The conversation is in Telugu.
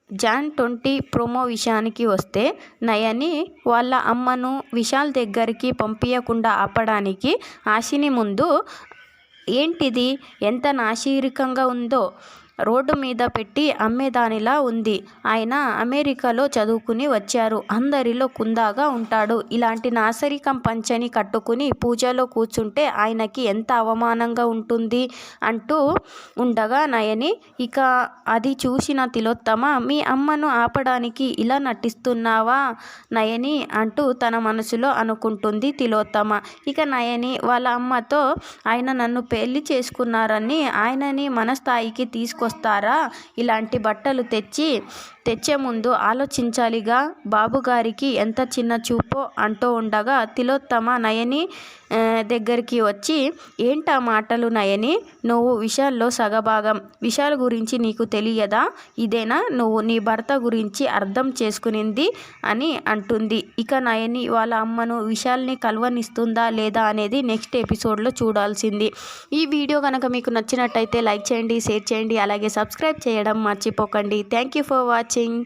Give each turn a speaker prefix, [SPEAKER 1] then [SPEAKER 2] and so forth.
[SPEAKER 1] జాన్ 20 ప్రోమో విషయానికి వస్తే నయని వాళ్ళ అమ్మను విశాల్ దగ్గరికి పంపించకుండా ఆపడానికి ఆశిని ముందు ఏంటిది ఎంత నాసిరకంగా ఉందో రోడ్డు మీద పెట్టి అమ్మేదానిలా ఉంది. ఆయన అమెరికాలో చదువుకుని వచ్చారు. అందరిలో కుందాగా ఉంటాడు. ఇలాంటి నాసరికం పంచని కట్టుకుని పూజలో కూర్చుంటే ఆయనకి ఎంత అవమానంగా ఉంటుంది అంటూ ఉండగా నయని ఇక అది చూసిన తిలోత్తమ మీ అమ్మను ఆపడానికి ఇలా నటిస్తున్నావా నయని అంటూ తన మనసులో అనుకుంటుంది తిలోత్తమ. ఇక నయని వాళ్ళ అమ్మతో ఆయన నన్ను పెళ్లి చేసుకున్నారని ఆయనని మన స్థాయికి తీసుకొస్తారా ఇలాంటి బట్టలు తెచ్చే ముందు ఆలోచించాలిగా బాబుగారికి ఎంత చిన్న చూపో అంటూ ఉండగా తిలోత్తమ నయని దగ్గరికి వచ్చి ఏంటా మాటలు నయని నువ్వు విశాల్లో సగభాగం విశాల్ గురించి నీకు తెలియదా ఇదేనా నువ్వు నీ భర్త గురించి అర్థం చేసుకునింది అని అంటుంది. ఇక నయని వాళ్ళ అమ్మను విశాల్ని కలవనిస్తుందా లేదా అనేది నెక్స్ట్ ఎపిసోడ్లో చూడాల్సింది. ఈ వీడియో కనుక మీకు నచ్చినట్టయితే లైక్ చేయండి, షేర్ చేయండి, అలాగే సబ్స్క్రైబ్ చేయడం మర్చిపోకండి. Thank you for watching.